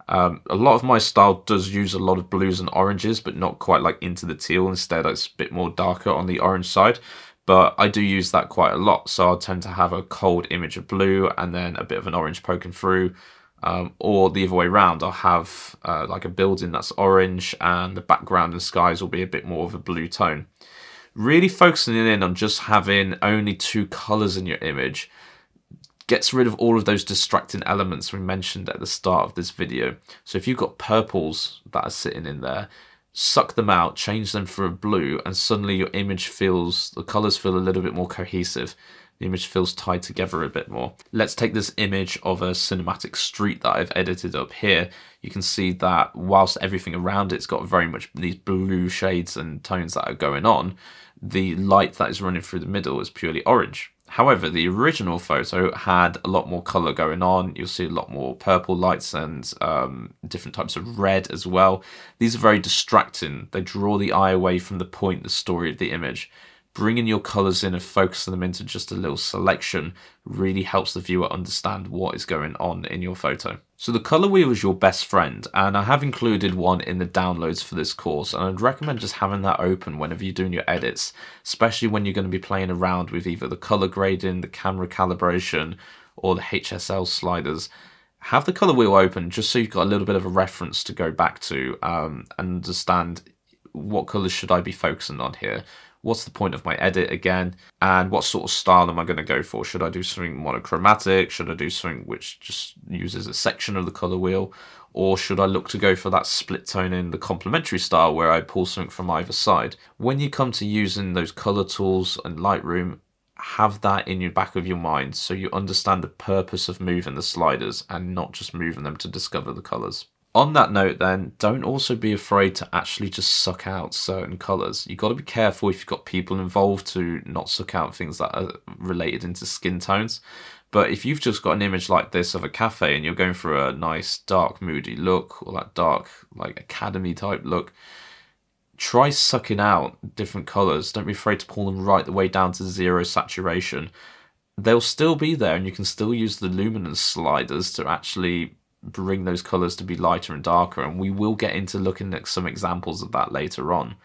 A lot of my style does use a lot of blues and oranges, but not quite like into the teal. Instead, it's a bit more darker on the orange side. But I do use that quite a lot, so I'll tend to have a cold image of blue and then a bit of an orange poking through, or the other way around. I'll have like a building that's orange and the background and skies will be a bit more of a blue tone. Really focusing in on just having only two colors in your image gets rid of all of those distracting elements we mentioned at the start of this video. So if you've got purples that are sitting in there, suck them out, change them for a blue, and suddenly your image feels, the colors feel a little bit more cohesive. The image feels tied together a bit more. Let's take this image of a cinematic street that I've edited up here. You can see that whilst everything around it's got very much these blue shades and tones that are going on, the light that is running through the middle is purely orange. However, the original photo had a lot more color going on. You'll see a lot more purple lights and different types of red as well. These are very distracting. They draw the eye away from the point, the story of the image. Bringing your colors in and focusing them into just a little selection really helps the viewer understand what is going on in your photo. So the color wheel is your best friend, and I have included one in the downloads for this course, and I'd recommend just having that open whenever you're doing your edits, especially when you're going to be playing around with either the color grading, the camera calibration, or the HSL sliders. Have the color wheel open just so you've got a little bit of a reference to go back to and understand what colors should I be focusing on here. What's the point of my edit again? And what sort of style am I going to go for? Should I do something monochromatic? Should I do something which just uses a section of the color wheel? Or should I look to go for that split toning, the complementary style where I pull something from either side? When you come to using those color tools and Lightroom, have that in your back of your mind so you understand the purpose of moving the sliders and not just moving them to discover the colors. On that note then, don't also be afraid to actually just suck out certain colours. You've got to be careful if you've got people involved to not suck out things that are related into skin tones. But if you've just got an image like this of a cafe and you're going for a nice dark moody look, or that dark like academy type look, try sucking out different colours. Don't be afraid to pull them right the way down to 0 saturation. They'll still be there and you can still use the luminance sliders to actually bring those colors to be lighter and darker, and we will get into looking at some examples of that later on.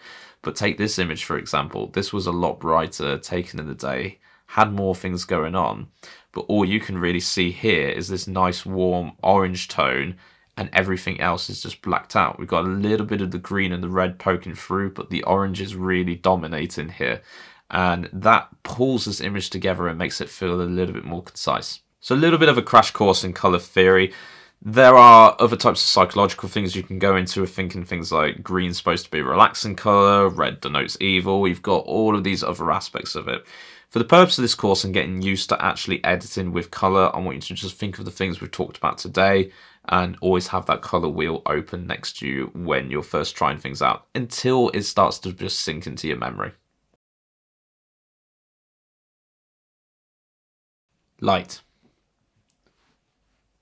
But take this image for example. This was a lot brighter, taken in the day, had more things going on, but all you can really see here is this nice warm orange tone and everything else is just blacked out. We've got a little bit of the green and the red poking through, but the orange is really dominating here, and that pulls this image together and makes it feel a little bit more concise. So a little bit of a crash course in color theory. There are other types of psychological things you can go into, thinking things like green's supposed to be a relaxing colour, red denotes evil. We've got all of these other aspects of it. For the purpose of this course and getting used to actually editing with colour, I want you to just think of the things we've talked about today and always have that colour wheel open next to you when you're first trying things out until it starts to just sink into your memory. Light.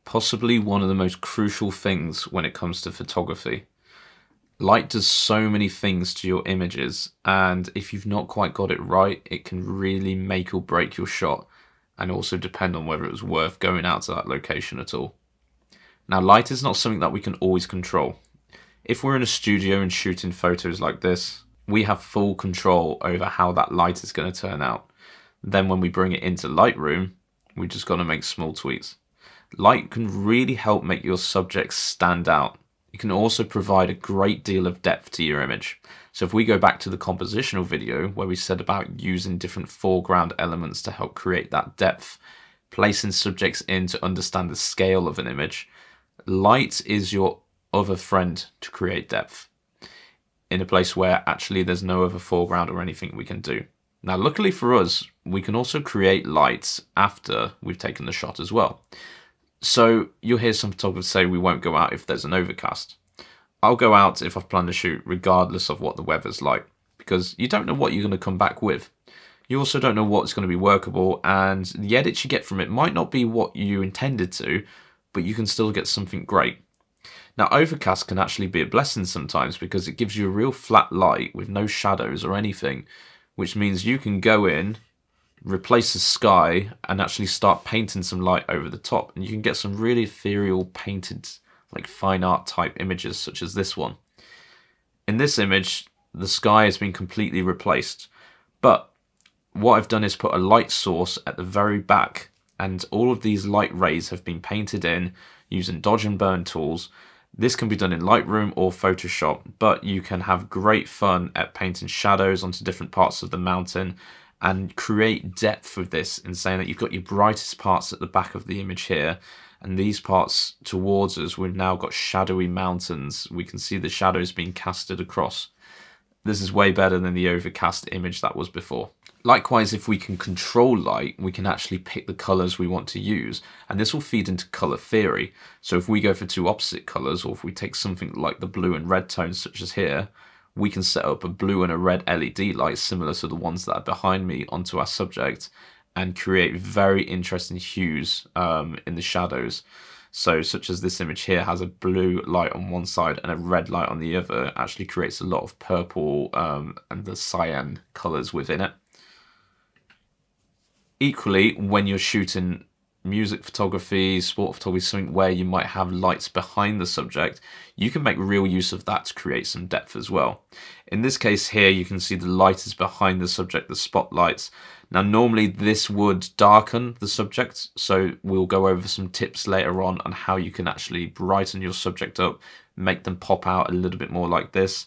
Possibly one of the most crucial things when it comes to photography. Light does so many things to your images, and if you've not quite got it right, it can really make or break your shot, and also depend on whether it was worth going out to that location at all. Now, light is not something that we can always control. If we're in a studio and shooting photos like this, we have full control over how that light is going to turn out. Then when we bring it into Lightroom, we just got to make small tweaks. Light can really help make your subjects stand out. It can also provide a great deal of depth to your image. So if we go back to the compositional video where we said about using different foreground elements to help create that depth, placing subjects in to understand the scale of an image, light is your other friend to create depth in a place where actually there's no other foreground or anything we can do. Now, luckily for us, we can also create lights after we've taken the shot as well. So you'll hear some photographers say we won't go out if there's an overcast. I'll go out if I've planned to shoot regardless of what the weather's like, because you don't know what you're going to come back with. You also don't know what's going to be workable, and the edits you get from it might not be what you intended to, but you can still get something great. Now, overcast can actually be a blessing sometimes because it gives you a real flat light with no shadows or anything, which means you can go in, replace the sky, and actually start painting some light over the top, and you can get some really ethereal painted, like fine art type images such as this one. In this image, the sky has been completely replaced, but what I've done is put a light source at the very back, and all of these light rays have been painted in using dodge and burn tools. This can be done in Lightroom or Photoshop, but you can have great fun at painting shadows onto different parts of the mountain and create depth with this in saying that you've got your brightest parts at the back of the image here, and these parts towards us, we've now got shadowy mountains. We can see the shadows being casted across. This is way better than the overcast image that was before. Likewise, if we can control light, we can actually pick the colors we want to use, and this will feed into color theory. So if we go for two opposite colors, or if we take something like the blue and red tones such as here, we can set up a blue and a red LED light similar to the ones that are behind me onto our subject and create very interesting hues in the shadows. So such as this image here has a blue light on one side and a red light on the other, actually creates a lot of purple and the cyan colors within it. Equally, when you're shooting music photography, sport photography, something where you might have lights behind the subject, you can make real use of that to create some depth as well. In this case here, you can see the light is behind the subject, the spotlights. Now, normally this would darken the subject, so we'll go over some tips later on how you can actually brighten your subject up, make them pop out a little bit more like this.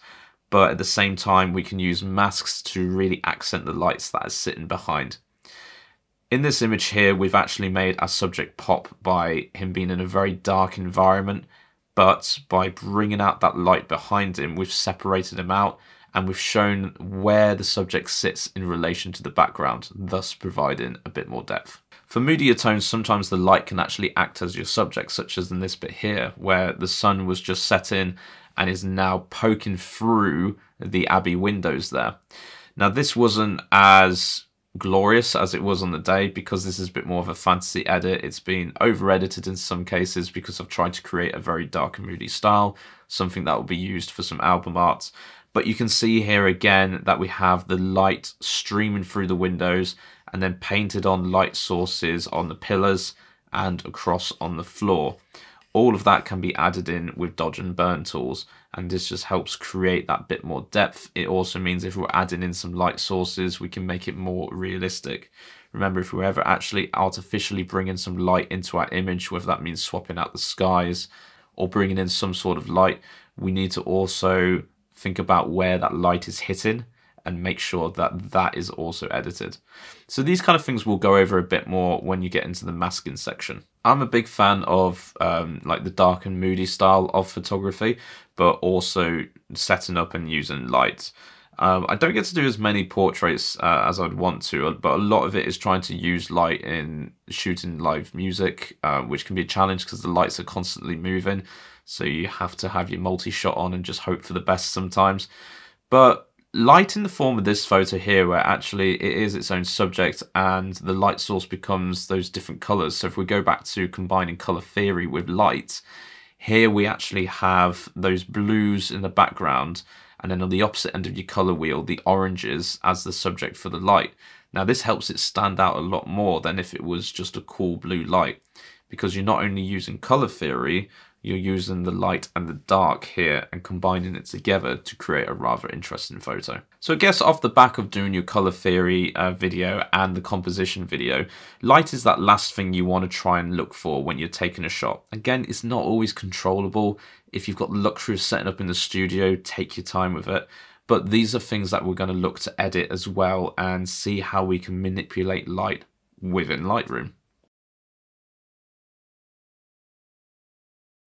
But at the same time, we can use masks to really accent the lights that are sitting behind. In this image here, we've actually made our subject pop by him being in a very dark environment, but by bringing out that light behind him, we've separated him out and we've shown where the subject sits in relation to the background, thus providing a bit more depth. For moodier tones, sometimes the light can actually act as your subject, such as in this bit here, where the sun was just setting and is now poking through the Abbey windows there. Now, this wasn't as glorious as it was on the day because this is a bit more of a fantasy edit. It's been over edited in some cases because I've tried to create a very dark and moody style, something that will be used for some album art. But you can see here again that we have the light streaming through the windows and then painted on light sources on the pillars and across on the floor. All of that can be added in with dodge and burn tools, and this just helps create that bit more depth. It also means if we're adding in some light sources, we can make it more realistic. Remember, if we're ever actually artificially bringing some light into our image, whether that means swapping out the skies or bringing in some sort of light, we need to also think about where that light is hitting and make sure that that is also edited. So these kind of things we'll go over a bit more when you get into the masking section. I'm a big fan of like the dark and moody style of photography, but also setting up and using light. I don't get to do as many portraits as I'd want to, but a lot of it is trying to use light in shooting live music, which can be a challenge because the lights are constantly moving. So you have to have your multi-shot on and just hope for the best sometimes. But light in the form of this photo here, where actually it is its own subject and the light source becomes those different colors. So if we go back to combining color theory with light, here we actually have those blues in the background, and then on the opposite end of your color wheel, the oranges as the subject for the light. Now this helps it stand out a lot more than if it was just a cool blue light, because you're not only using color theory, you're using the light and the dark here and combining it together to create a rather interesting photo. So I guess off the back of doing your color theory video and the composition video, light is that last thing you want to try and look for when you're taking a shot. Again, it's not always controllable. If you've got the luxury of setting up in the studio, take your time with it. But these are things that we're going to look to edit as well and see how we can manipulate light within Lightroom.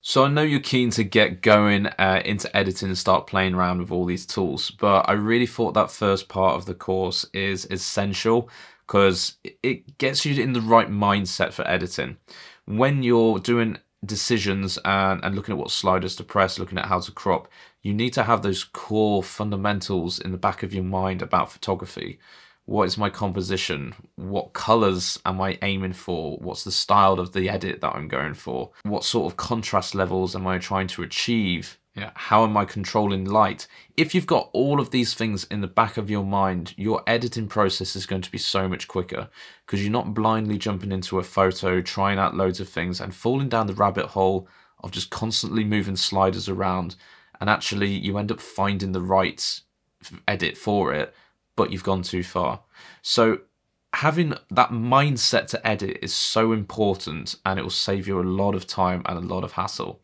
So I know you're keen to get going into editing and start playing around with all these tools, but I really thought that first part of the course is essential because it gets you in the right mindset for editing. When you're doing decisions and looking at what sliders to press, looking at how to crop, you need to have those core fundamentals in the back of your mind about photography. What is my composition? What colors am I aiming for? What's the style of the edit that I'm going for? What sort of contrast levels am I trying to achieve? Yeah, how am I controlling light? If you've got all of these things in the back of your mind, your editing process is going to be so much quicker because you're not blindly jumping into a photo, trying out loads of things and falling down the rabbit hole of just constantly moving sliders around, and actually you end up finding the right edit for it, but you've gone too far. So having that mindset to edit is so important, and it will save you a lot of time and a lot of hassle.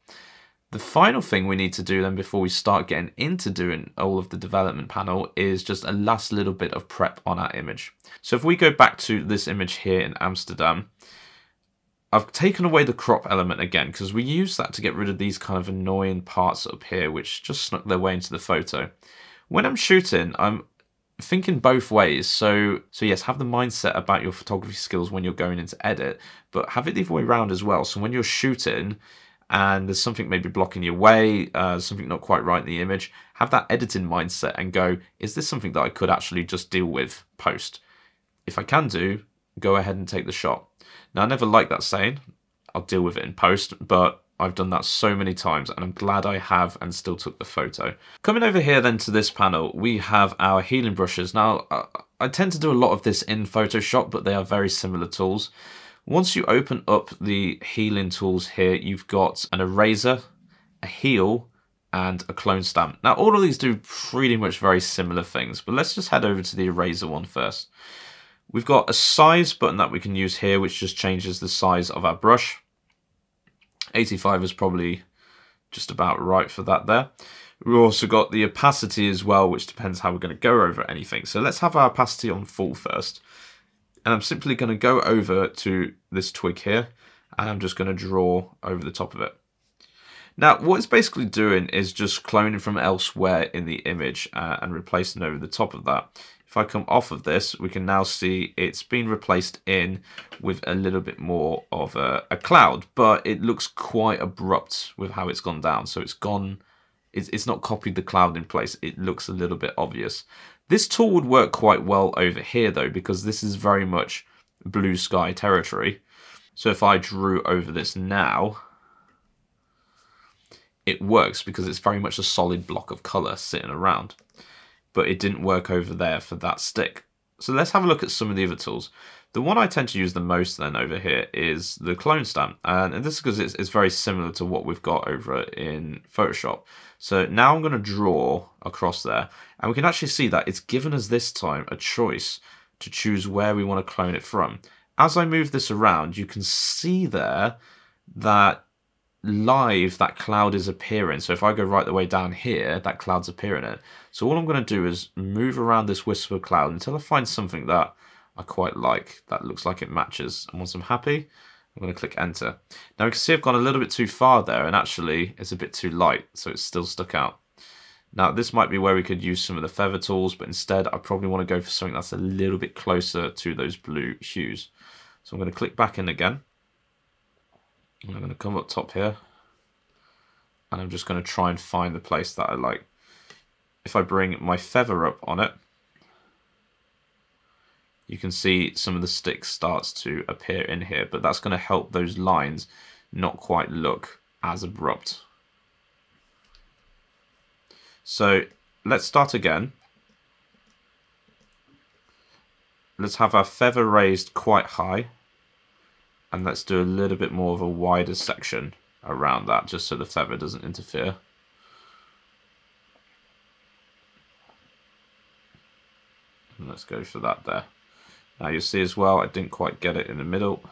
The final thing we need to do then before we start getting into doing all of the development panel is just a last little bit of prep on our image. So if we go back to this image here in Amsterdam, I've taken away the crop element again because we use that to get rid of these kind of annoying parts up here which just snuck their way into the photo. When I'm shooting, I'm thinking both ways. So yes, have the mindset about your photography skills when you're going into edit, but have it the other way around as well. So when you're shooting and there's something maybe blocking your way, something not quite right in the image, have that editing mindset and go, is this something that I could actually just deal with post? If I can do, go ahead and take the shot. Now, I never like that saying, I'll deal with it in post, but I've done that so many times and I'm glad I have and still took the photo. Coming over here then to this panel, we have our healing brushes. Now, I tend to do a lot of this in Photoshop, but they are very similar tools. Once you open up the healing tools here, you've got an eraser, a heal, and a clone stamp. Now, all of these do pretty much very similar things, but let's just head over to the eraser one first. We've got a size button that we can use here, which just changes the size of our brush. 85 is probably just about right for that there. We've also got the opacity as well, which depends how we're going to go over anything. So let's have our opacity on full first. And I'm simply going to go over to this twig here, and I'm just going to draw over the top of it. Now, what it's basically doing is just cloning from elsewhere in the image and replacing over the top of that. If I come off of this, we can now see it's been replaced in with a little bit more of a cloud, but it looks quite abrupt with how it's gone down. So it's not copied the cloud in place. It looks a little bit obvious. This tool would work quite well over here though, because this is very much blue sky territory. So if I drew over this now, it works because it's very much a solid block of color sitting around. But it didn't work over there for that stick. So let's have a look at some of the other tools. The one I tend to use the most then over here is the clone stamp. And this is because it's very similar to what we've got over in Photoshop. So now I'm going to draw across there. And we can actually see that it's given us this time a choice to choose where we want to clone it from. As I move this around, you can see there that live that cloud is appearing. So if I go right the way down here, that cloud's appearing it. So all I'm going to do is move around this wisp of cloud until I find something that I quite like, that looks like it matches. And once I'm happy, I'm going to click enter. Now you can see I've gone a little bit too far there, and actually it's a bit too light, so it's still stuck out. Now this might be where we could use some of the feather tools, but instead I probably want to go for something that's a little bit closer to those blue hues. So I'm going to click back in again. And I'm going to come up top here, and I'm just going to try and find the place that I like. If I bring my feather up on it, you can see some of the stick starts to appear in here, but that's going to help those lines not quite look as abrupt. So let's start again. Let's have our feather raised quite high. And let's do a little bit more of a wider section around that, just so the feather doesn't interfere. And let's go for that there. Now you'll see as well, I didn't quite get it in the middle.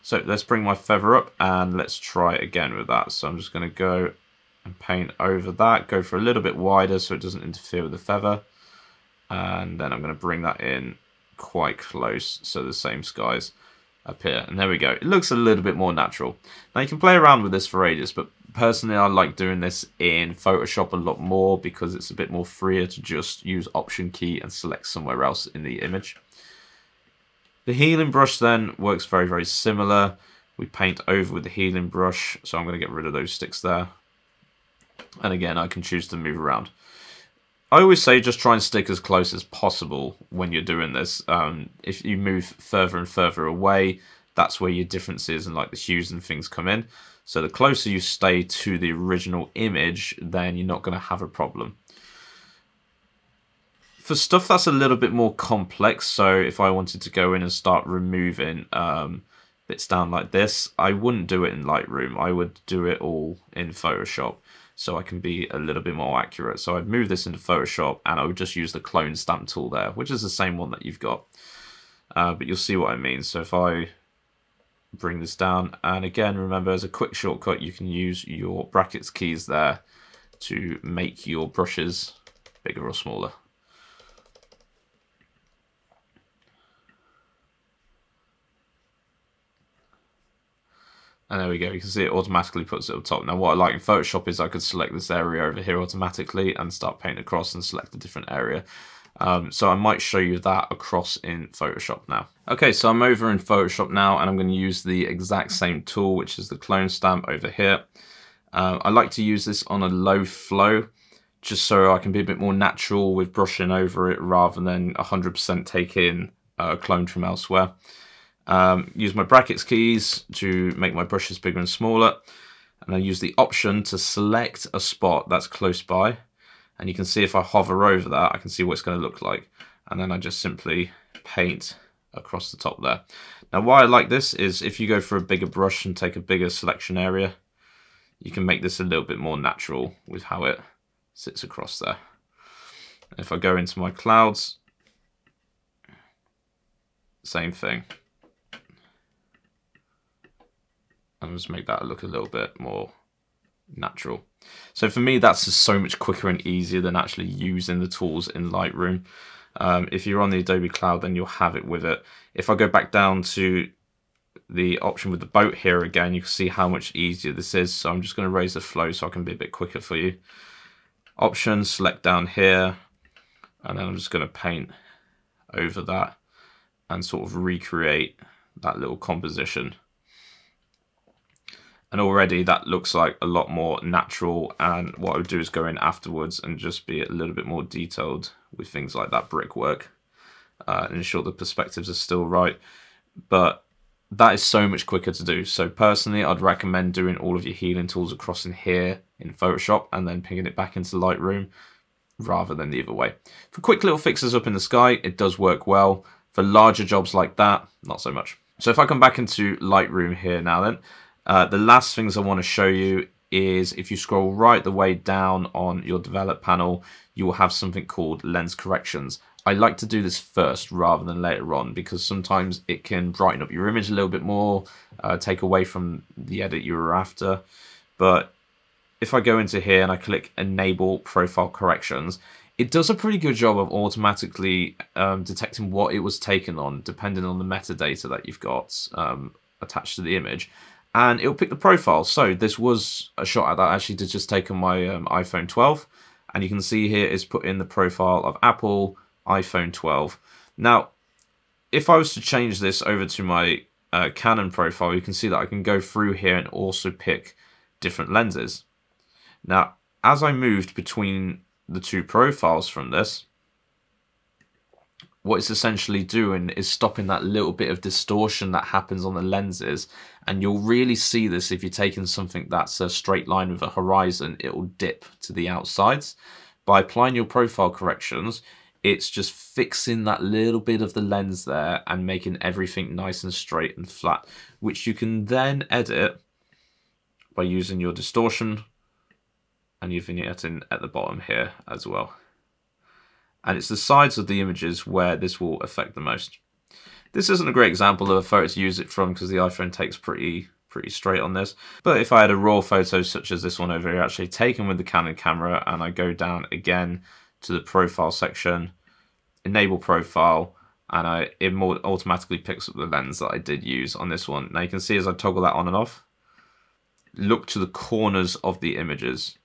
So let's bring my feather up and let's try again with that. So I'm just going to go and paint over that. Go for a little bit wider so it doesn't interfere with the feather. And then I'm going to bring that in quite close so the same skies appear. And there we go. It looks a little bit more natural. Now you can play around with this for ages, but personally I like doing this in Photoshop a lot more because it's a bit more freer to just use Option key and select somewhere else in the image. The healing brush then works very, very similar. We paint over with the healing brush, so I'm going to get rid of those sticks there. And again, I can choose to move around. I always say just try and stick as close as possible when you're doing this. If you move further and further away, that's where your differences and like the hues and things come in. So the closer you stay to the original image, then you're not going to have a problem. For stuff that's a little bit more complex, so if I wanted to go in and start removing bits down like this, I wouldn't do it in Lightroom. I would do it all in Photoshop so I can be a little bit more accurate. So I'd move this into Photoshop and I would just use the clone stamp tool there, which is the same one that you've got. But you'll see what I mean. So if I bring this down, and again, remember as a quick shortcut, you can use your brackets keys there to make your brushes bigger or smaller. And there we go, you can see it automatically puts it up top. Now what I like in Photoshop is I could select this area over here automatically and start painting across and select a different area. So I might show you that across in Photoshop now. Okay, so I'm over in Photoshop now and I'm going to use the exact same tool, which is the clone stamp over here. I like to use this on a low flow, just so I can be a bit more natural with brushing over it rather than 100% take in a clone from elsewhere. Use my brackets keys to make my brushes bigger and smaller, and I use the option to select a spot that's close by, and you can see if I hover over that I can see what it's going to look like, and then I just simply paint across the top there. Now why I like this is if you go for a bigger brush and take a bigger selection area, you can make this a little bit more natural with how it sits across there. If I go into my clouds, same thing. And just make that look a little bit more natural. So for me, that's just so much quicker and easier than actually using the tools in Lightroom. If you're on the Adobe Cloud, then you'll have it with it. If I go back down to the option with the boat here again, you can see how much easier this is. So I'm just going to raise the flow so I can be a bit quicker for you. Option, select down here, and then I'm just going to paint over that and sort of recreate that little composition. And already that looks like a lot more natural, and what I would do is go in afterwards and just be a little bit more detailed with things like that brickwork and ensure the perspectives are still right. But that is so much quicker to do. So personally, I'd recommend doing all of your healing tools across in here in Photoshop and then pinging it back into Lightroom rather than the other way. For quick little fixes up in the sky, it does work well. For larger jobs like that, not so much. So if I come back into Lightroom here now then, the last things I want to show you is if you scroll right the way down on your develop panel, you will have something called lens corrections. I like to do this first rather than later on because sometimes it can brighten up your image a little bit more, take away from the edit you were after. But if I go into here and I click enable profile corrections, it does a pretty good job of automatically detecting what it was taken on depending on the metadata that you've got attached to the image. And it'll pick the profile. So this was a shot that I actually did just take on my iPhone 12. And you can see here it's put in the profile of Apple iPhone 12. Now, if I was to change this over to my Canon profile, you can see that I can go through here and also pick different lenses. Now, as I moved between the two profiles from this, what it's essentially doing is stopping that little bit of distortion that happens on the lenses. And you'll really see this if you're taking something that's a straight line with a horizon, it will dip to the outsides. By applying your profile corrections, it's just fixing that little bit of the lens there and making everything nice and straight and flat, which you can then edit by using your distortion and your vignetting at the bottom here as well. And it's the sides of the images where this will affect the most. This isn't a great example of a photo to use it from because the iPhone takes pretty pretty straight on this. But if I had a raw photo such as this one over here, actually taken with the Canon camera, and I go down again to the profile section, enable profile, and it more automatically picks up the lens that I did use on this one. Now you can see as I toggle that on and off, look to the corners of the images.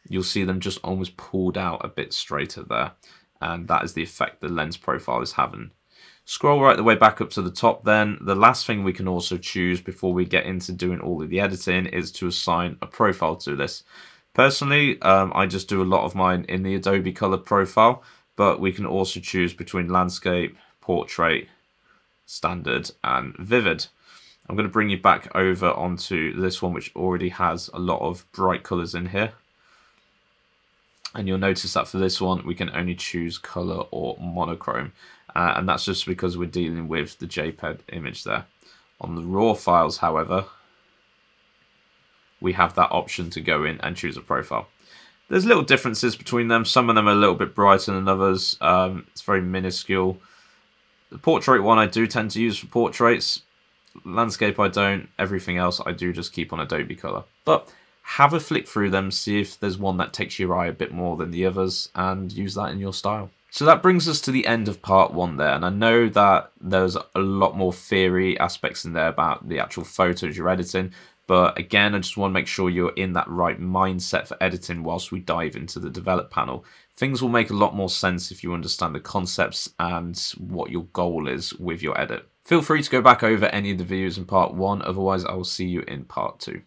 You'll see them just almost pulled out a bit straighter there. And that is the effect the lens profile is having. Scroll right the way back up to the top then. The last thing we can also choose before we get into doing all of the editing is to assign a profile to this. Personally, I just do a lot of mine in the Adobe Color profile, but we can also choose between landscape, portrait, standard, and vivid. I'm going to bring you back over onto this one, which already has a lot of bright colors in here. And you'll notice that for this one, we can only choose color or monochrome. And that's just because we're dealing with the JPEG image there. On the raw files, however, we have that option to go in and choose a profile. There's little differences between them. Some of them are a little bit brighter than others. It's very minuscule. The portrait one I do tend to use for portraits. Landscape I don't. Everything else I do just keep on Adobe Color. But have a flick through them, see if there's one that takes your eye a bit more than the others, and use that in your style. So that brings us to the end of part one there, and I know that there's a lot more theory aspects in there about the actual photos you're editing, but again, I just want to make sure you're in that right mindset for editing whilst we dive into the develop panel. Things will make a lot more sense if you understand the concepts and what your goal is with your edit. Feel free to go back over any of the videos in part one, otherwise I will see you in part two.